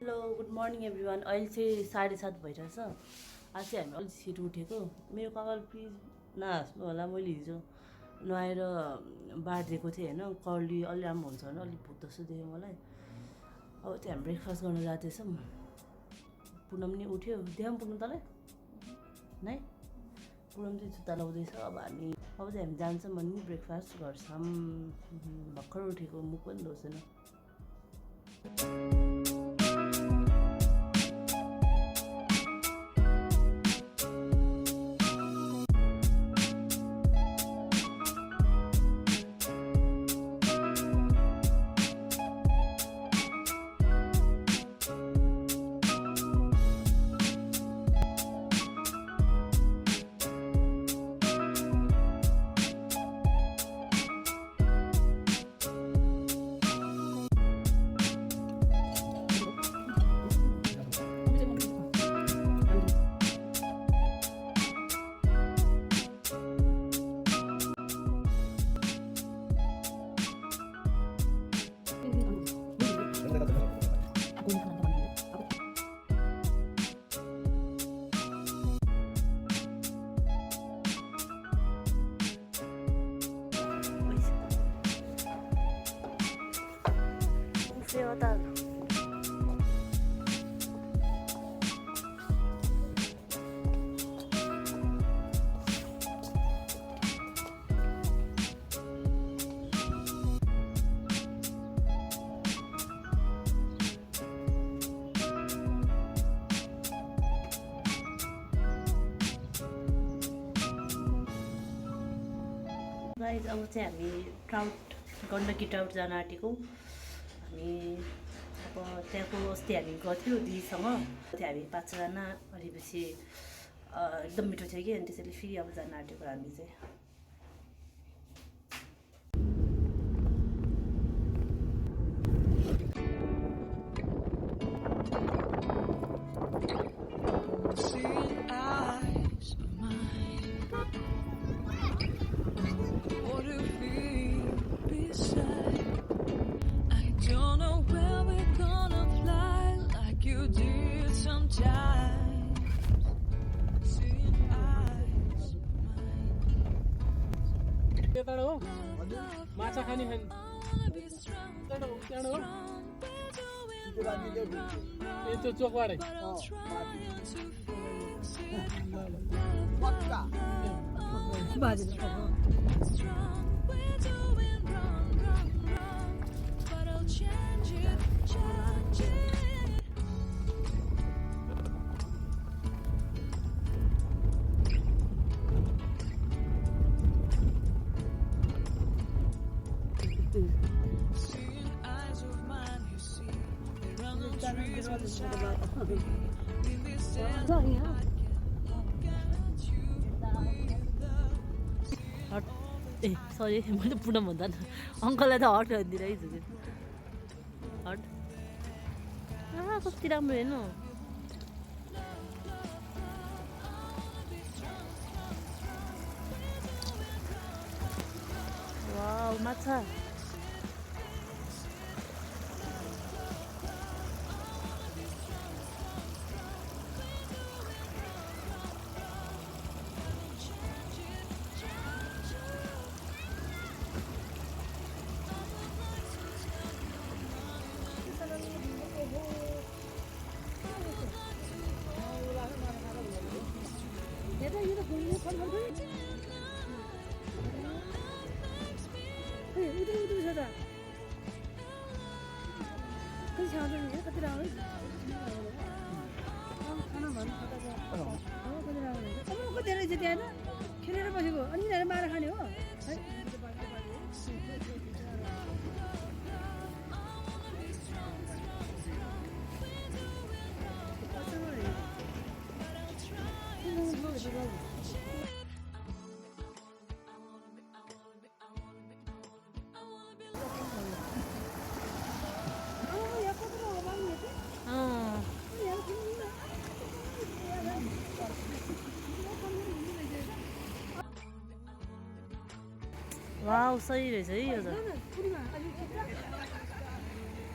Hello good morning everyone. अहिले चाहिँ 7:30 भइरहेछ। आज चाहिँ हामी अलिक छिटो उठेको। मेरो कपाल प्लिज नहाँस्नु होला, मैले हिजो नुहाएर बारिदिएको थिएँ होइन, कर्ली अलि राम्रो हुन्छ भने अलिक भुत जस्तो देख्यो मलाई। अब चाहिँ हामी ब्रेकफास्ट गर्न जाँदैछौँ। पुनम नि उठ्यो, देखाउँ पुनम तँलाई नै। पुनम चाहिँ जुत्ता लाउँदैछ। अब चाहिँ हामी जान्छौँ अनि ब्रेकफास्ट गर्छौँ। भर्खर उठेको, मुख पनि धोसेन। गाइज अब चाहिँ हामी ट्राउट गण्डकी ट्राउट जान आँटेको। हामी अब त्यहाँको अस्ति हामी गएको थियौँ दिदीसँग। त्यहाँ हामी 5जना भनेपछि एकदम मिठो थियो कि, अनि त्यसैले फेरि अब जान आँटेको हामी चाहिँ। हो माछा खाने खाने त्यो चोकबाटै ए सरी, मैले पुनम भन्दा अङ्कललाई त हट भनिदिएर है झुके हट। कति राम्रो हेर्नु। वाउ माछा। खेलेर बसेको अनि मार खाने हो। वाउ सही रहेछ है यो त।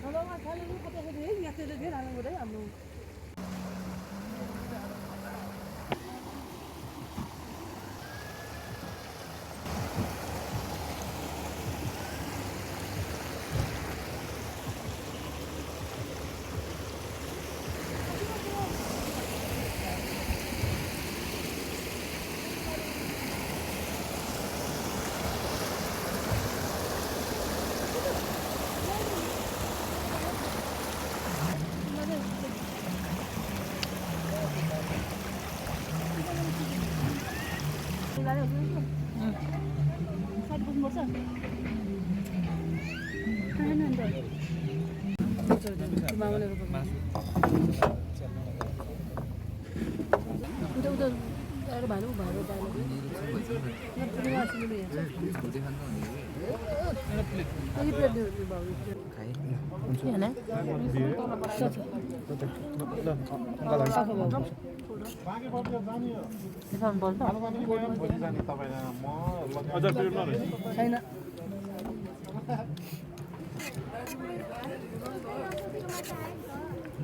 खोलामा खानु कता है यहाँ चाहिँ धेरै हाल्नु पर्यो हाम्रो छैन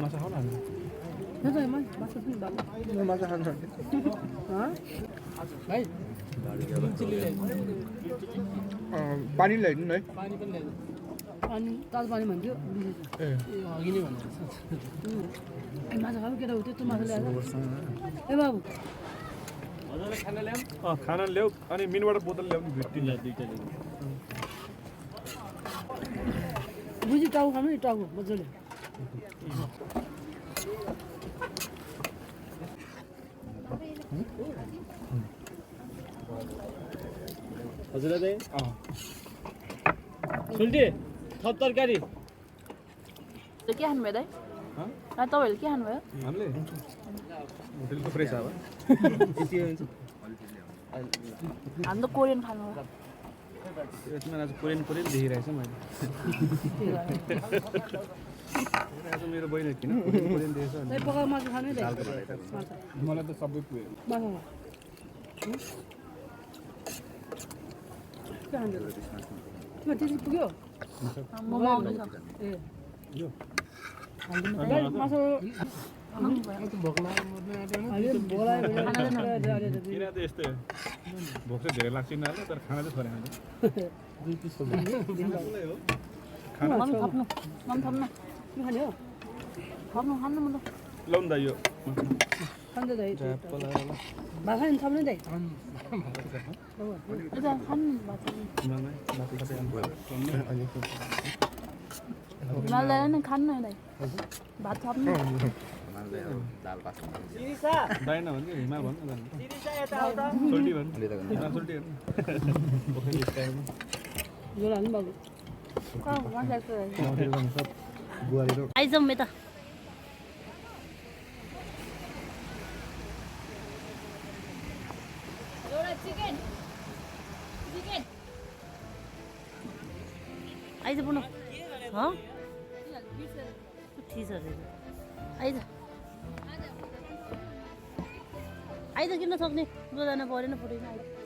माछा खाऊ न माछा खान्छ भाइ ग्रिन चिल्ली पानी ल्याइदिनु है पानी पनि ल्याइदिनु अनि तातो पानी भन्थ्यो ए अघि नै भन्नु माछा खानु केटा हो त्यस्तो माछा ल्याएर ए बाबु हजुरले खाना ल्याऊ खाना ल्याऊ अनि मिनबाट बोतल ल्याउनु भिट्टी दुईटा ल्याऊ बुझी टाउ खानु नि टाउ मजाले हजुरले सुल्टी थप तरकारी के खानुभयो दाइ तपाईँहरूले के खानुभयो हामीले होटेलको फ्रेस हावा यति हुन्छ हामी त कोरियन खानुभयो यसमा आज कोरियन देखिरहेछ मैले आज मेरो बहिनी किन कोरियन देखेछ दाइ पकाएको माछा खानु दाइ मलाई त सबै पुग्यो माछा के खान्छ तिम्रो त्यति पुग्यो मोमो आउँदैछ ए यो दाइ माछा भोक लाग्यो अहिले बोलायो किन त यस्तै हो भोक चाहिँ धेरै लाग्छ यिनीहरूलाई तर खाना चाहिँ थोरै खान्छ दुई पिस मम्मी थप्नु मम्मी थप्नु के खाने हो थप्नु खानु म त लौ न त यो खान्छ दाइ भात खाने थप्नु दाइ यता खानु हिमालय नै खानु न दाइ भात थप्नु दाइन भन्यो हिमाल भन्नु न सोल्टी भन्नु हिमाल सोल्टी भन्नु यो हाल्नु बाबु आइजाउँ यता आइज पुनः ठिक छ आइज आइज किन सक्ने दोजना परेन पुरै आइज